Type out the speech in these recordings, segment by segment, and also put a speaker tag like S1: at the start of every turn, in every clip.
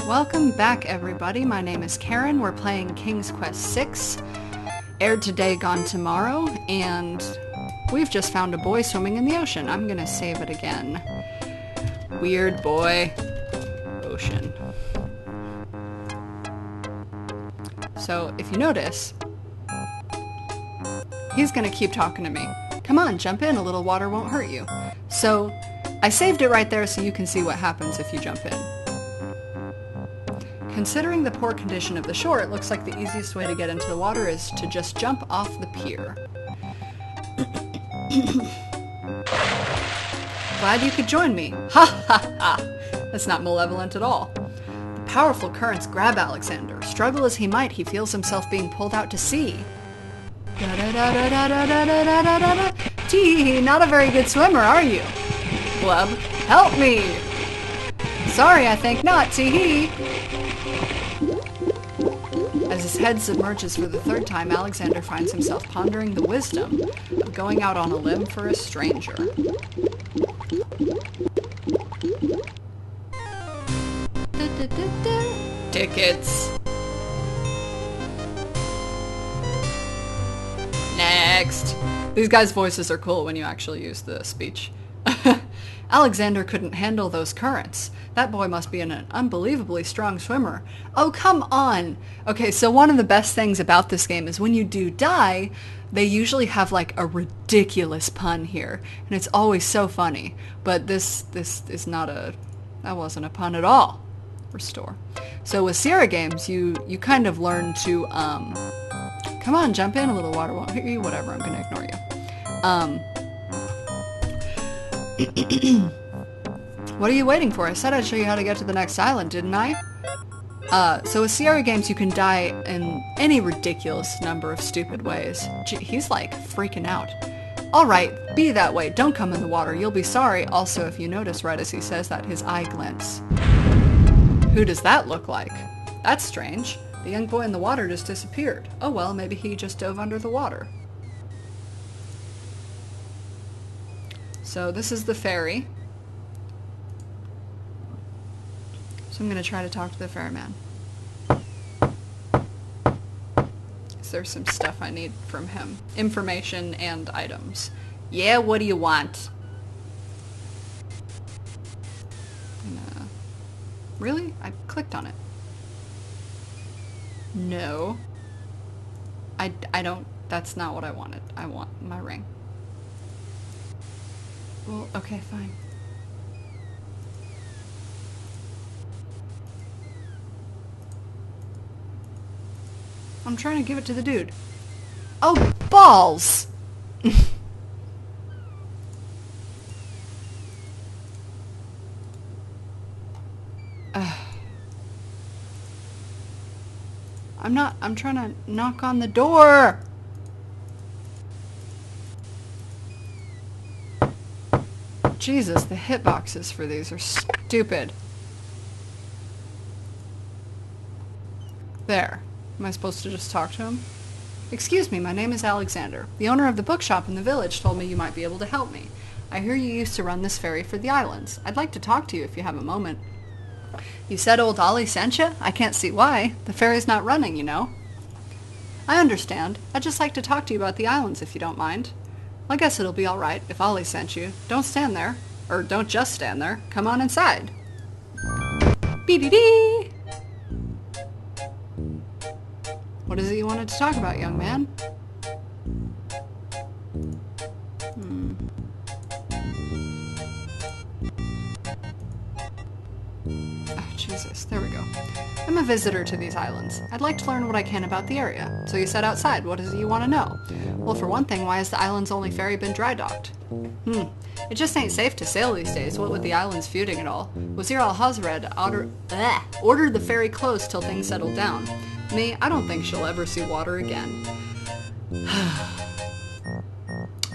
S1: Welcome back, everybody. My name is Karen. We're playing King's Quest VI. Aired today, gone tomorrow, and we've just found a boy swimming in the ocean. I'm gonna save it again. Weird boy. Ocean. So, if you notice, he's gonna keep talking to me. Come on, jump in, a little water won't hurt you. So, I saved it right there so you can see what happens if you jump in. Considering the poor condition of the shore, it looks like the easiest way to get into the water is to just jump off the pier. Glad you could join me. Ha ha ha! That's not malevolent at all. The powerful currents grab Alexander. Struggle as he might, he feels himself being pulled out to sea. Da-da-da-da-da-da-da-da-da-da-da. Tee, not a very good swimmer, are you? Blub, help me! Sorry, I think not, tee-hee. As his head submerges for the third time, Alexander finds himself pondering the wisdom of going out on a limb for a stranger. Tickets. Next. These guys' voices are cool when you actually use the speech. Alexander couldn't handle those currents. That boy must be an unbelievably strong swimmer. Oh, come on! Okay, so one of the best things about this game is when you do die, they usually have like a ridiculous pun here. And it's always so funny. But this is not a... that wasn't a pun at all. Restore. So with Sierra games, you kind of learn to, come on, jump in, a little water won't hurt you, whatever, I'm gonna ignore you. What are you waiting for? I said I'd show you how to get to the next island, didn't I? So with Sierra games, you can die in any ridiculous number of stupid ways. Gee, he's like freaking out. Alright, be that way, don't come in the water, you'll be sorry. Also, if you notice right as he says that, his eye glints. Who does that look like? That's strange. The young boy in the water just disappeared. Oh well, maybe he just dove under the water. So this is the ferry. So I'm going to try to talk to the ferryman. Is there some stuff I need from him? Information and items. Yeah, what do you want? Really? I clicked on it. No. I don't... that's not what I wanted. I want my ring. Well, okay, fine. I'm trying to give it to the dude. Oh, balls! I'm trying to knock on the door! Jesus, the hitboxes for these are stupid. There. Am I supposed to just talk to him? Excuse me, my name is Alexander. The owner of the bookshop in the village told me you might be able to help me. I hear you used to run this ferry for the islands. I'd like to talk to you if you have a moment. You said old Ollie sent you? I can't see why. The ferry's not running, you know. I understand. I'd just like to talk to you about the islands if you don't mind. I guess it'll be alright if Ollie sent you. Don't stand there. Or don't just stand there. Come on inside. Bee-bee-bee! What is it you wanted to talk about, young man? Oh, Jesus. There we go. I'm a visitor to these islands. I'd like to learn what I can about the area. So you said outside. What is it you want to know? Well, for one thing, why has the island's only ferry been dry docked? It just ain't safe to sail these days, what with the islands feuding and all. Wazir al-Hazred ordered the ferry closed till things settled down. Me, I don't think she'll ever see water again.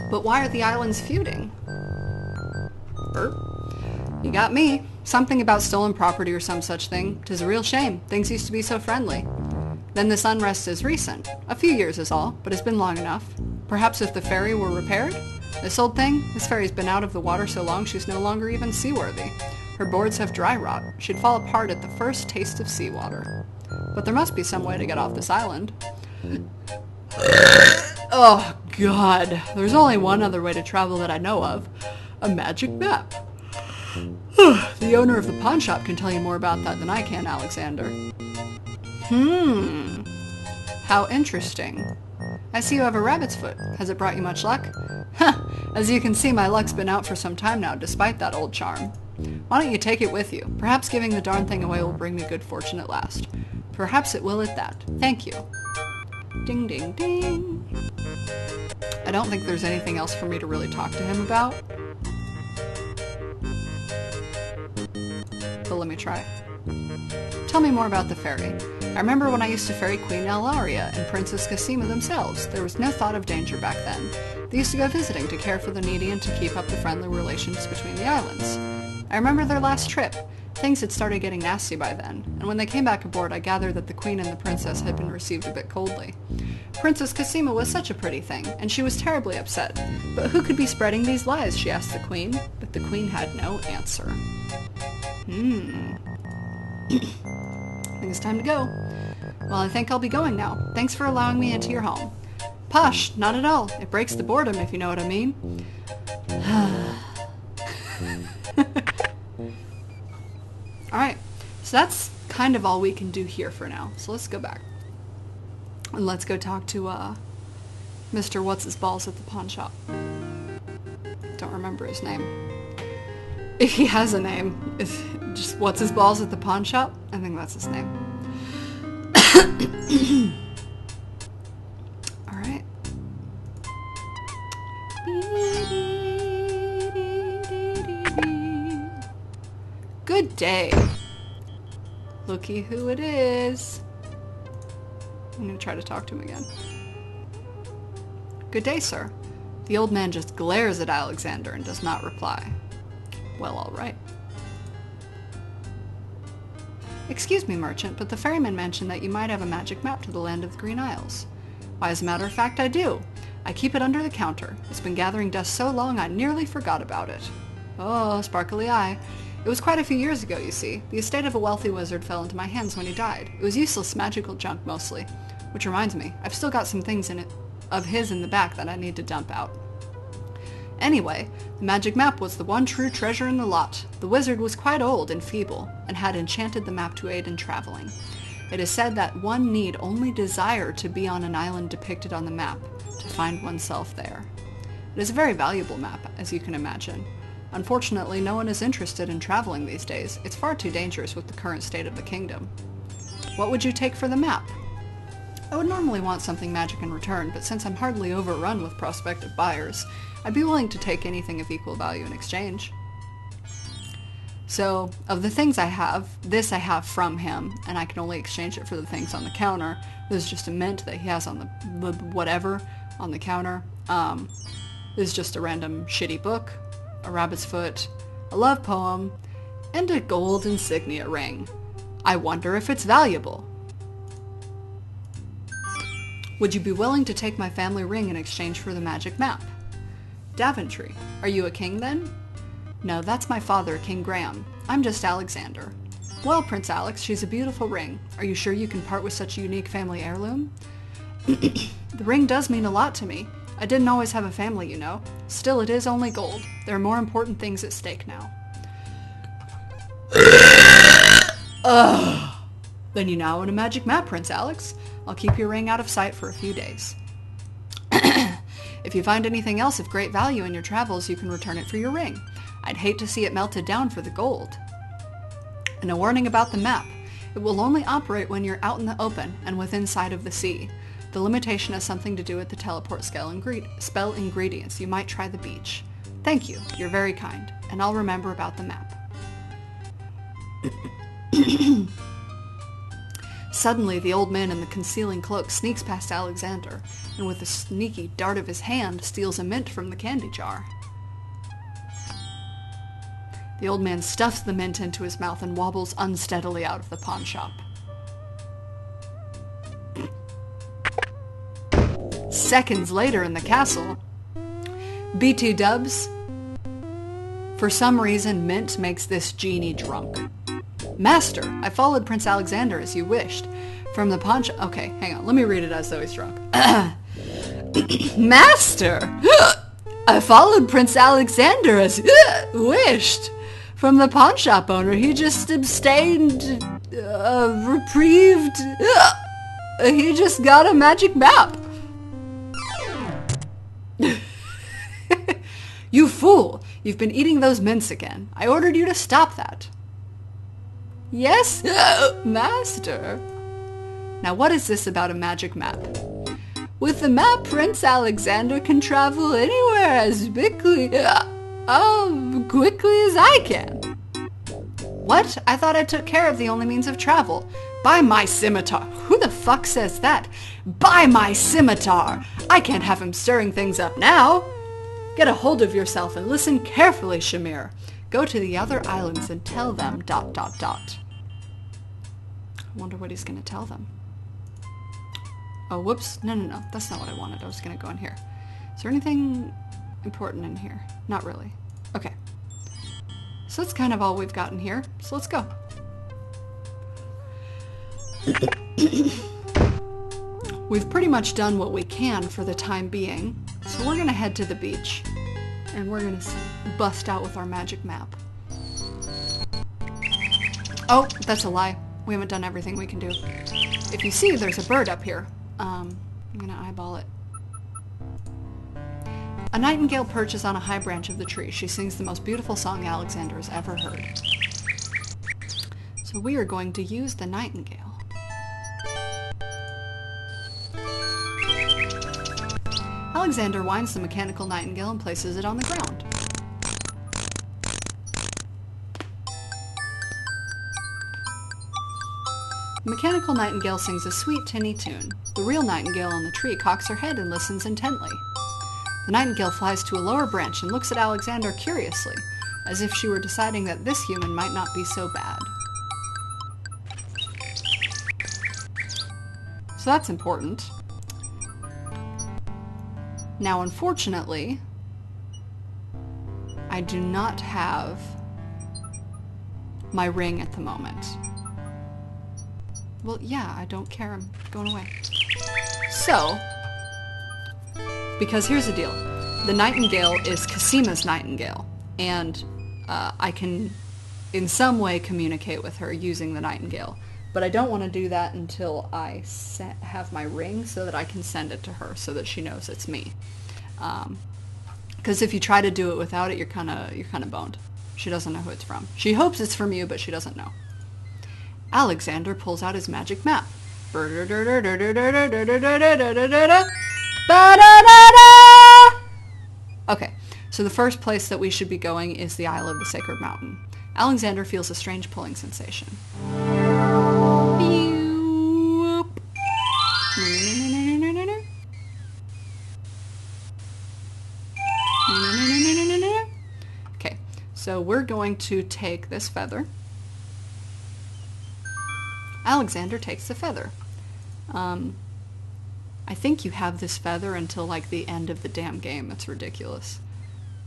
S1: But why are the islands feuding? Burp. You got me. Something about stolen property or some such thing. 'Tis a real shame. Things used to be so friendly. Then this unrest is recent. A few years is all, but it's been long enough. Perhaps if the ferry were repaired? This old thing? This ferry's been out of the water so long she's no longer even seaworthy. Her Her boards have dry rot. She'd fall apart at the first taste of seawater. But there must be some way to get off this island. Oh, God. There's only one other way to travel that I know of. A magic map. The owner of the pawn shop can tell you more about that than I can, Alexander. How interesting. I see you have a rabbit's foot. Has it brought you much luck? As you can see, my luck's been out for some time now, despite that old charm. Why don't you take it with you? Perhaps giving the darn thing away will bring me good fortune at last. Perhaps it will at that. Thank you. Ding, ding, ding. I don't think there's anything else for me to really talk to him about. But let me try. Tell me more about the ferry. I remember when I used to ferry Queen Elaria and Princess Cassima themselves. There was no thought of danger back then. They used to go visiting to care for the needy and to keep up the friendly relations between the islands. I remember their last trip. Things had started getting nasty by then, and when they came back aboard I gathered that the Queen and the Princess had been received a bit coldly. Princess Cassima was such a pretty thing, and she was terribly upset. But who could be spreading these lies, she asked the Queen, but the Queen had no answer. I think it's time to go. Well, I think I'll be going now. Thanks for allowing me into your home. Posh, not at all. It breaks the boredom, if you know what I mean. Alright, so that's kind of all we can do here for now. So let's go back. And let's go talk to Mr. What's-His-Balls at the pawn shop. Don't remember his name. If he has a name, it's just What's-His-Balls at the pawn shop? I think that's his name. Alright. Good day. Looky who it is. I'm gonna try to talk to him again. Good day, sir. The old man just glares at Alexander and does not reply. Well, all right. Excuse me, merchant, but the ferryman mentioned that you might have a magic map to the land of the Green Isles. Why, as a matter of fact, I do. I keep it under the counter. It's been gathering dust so long I nearly forgot about it. Oh, sparkly eye. It was quite a few years ago, you see. The estate of a wealthy wizard fell into my hands when he died. It was useless magical junk, mostly. Which reminds me, I've still got some things in it of his in the back that I need to dump out. Anyway, the magic map was the one true treasure in the lot. The wizard was quite old and feeble, and had enchanted the map to aid in traveling. It is said that one need only desire to be on an island depicted on the map to find oneself there. It is a very valuable map, as you can imagine. Unfortunately, no one is interested in traveling these days. It's far too dangerous with the current state of the kingdom. What would you take for the map? I would normally want something magic in return, but since I'm hardly overrun with prospective buyers, I'd be willing to take anything of equal value in exchange. So, of the things I have, this I have from him, and I can only exchange it for the things on the counter. This is just a mint that he has on the whatever on the counter. This is just a random shitty book, a rabbit's foot, a love poem, and a gold insignia ring. I wonder if it's valuable. Would you be willing to take my family ring in exchange for the magic map? Daventry. Are you a king then? No, that's my father, King Graham. I'm just Alexander. Well, Prince Alex, she's a beautiful ring. Are you sure you can part with such a unique family heirloom? The ring does mean a lot to me. I didn't always have a family, you know. Still, it is only gold. There are more important things at stake now. Ugh. Then you now own a magic map, Prince Alex. I'll keep your ring out of sight for a few days. If you find anything else of great value in your travels, you can return it for your ring. I'd hate to see it melted down for the gold. And a warning about the map. It will only operate when you're out in the open and within sight of the sea. The limitation has something to do with the teleport spell ingredients. You might try the beach. Thank you. You're very kind. And I'll remember about the map. Suddenly, the old man in the concealing cloak sneaks past Alexander, and with a sneaky dart of his hand, steals a mint from the candy jar. The old man stuffs the mint into his mouth and wobbles unsteadily out of the pawn shop. Seconds later in the castle, B2 Dubs, For some reason, mint makes this genie drunk. Master, I followed Prince Alexander as you wished. From the pawn shop... Okay, hang on. Let me read it as though he's drunk. Master, I followed Prince Alexander as wished. From the pawn shop owner, he just abstained, reprieved. He just got a magic map. You fool! You've been eating those mints again. I ordered you to stop that. Yes, master. Now what is this about a magic map? With the map, Prince Alexander can travel anywhere as quickly as I can. What? I thought I took care of the only means of travel. By my scimitar. Who the fuck says that? By my scimitar. I can't have him stirring things up now. Get a hold of yourself and listen carefully, Shamir. Go to the other islands and tell them ... I wonder what he's going to tell them. Oh, whoops. No. That's not what I wanted. I was going to go in here. Is there anything important in here? Not really. Okay. So that's kind of all we've got in here. So let's go. We've pretty much done what we can for the time being. So we're going to head to the beach. And we're going to bust out with our magic map. Oh, that's a lie. We haven't done everything we can do. If you see, there's a bird up here. I'm gonna eyeball it. A nightingale perches on a high branch of the tree. She sings the most beautiful song Alexander has ever heard. So we are going to use the nightingale. Alexander winds the mechanical nightingale and places it on the ground. The mechanical nightingale sings a sweet, tinny tune. The real nightingale on the tree cocks her head and listens intently. The nightingale flies to a lower branch and looks at Alexander curiously, as if she were deciding that this human might not be so bad. So that's important. Now, unfortunately, I do not have my ring at the moment. Well, yeah, I don't care. I'm going away. So, because here's the deal. The nightingale is Casima's nightingale, and I can in some way communicate with her using the nightingale. But I don't want to do that until I have my ring so that I can send it to her so that she knows it's me. Because if you try to do it without it, you're kind of boned. She doesn't know who it's from. She hopes it's from you, but she doesn't know. Alexander pulls out his magic map. Okay, so the first place that we should be going is the Isle of the Sacred Mountain. Alexander feels a strange pulling sensation. Okay, so we're going to take this feather. Alexander takes the feather. I think you have this feather until like the end of the damn game. It's ridiculous.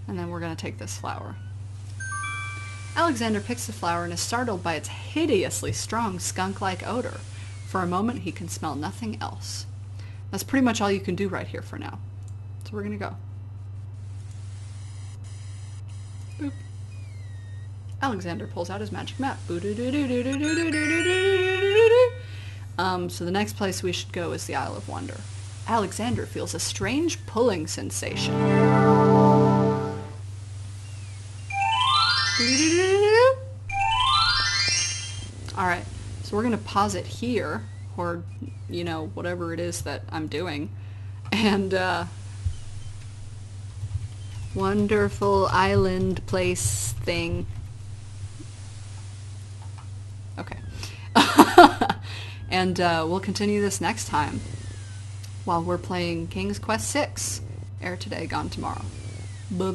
S1: And then we're going to take this flower. Alexander picks the flower and is startled by its hideously strong skunk-like odor. For a moment he can smell nothing else. That's pretty much all you can do right here for now. So we're going to go. Boop. Alexander pulls out his magic map. So the next place we should go is the Isle of Wonder. Alexander feels a strange pulling sensation. Alright, so we're going to pause it here, or, you know, whatever it is that I'm doing. And, wonderful island place thing. Okay. And we'll continue this next time while we're playing King's Quest VI. Air today, gone tomorrow. Bye-bye.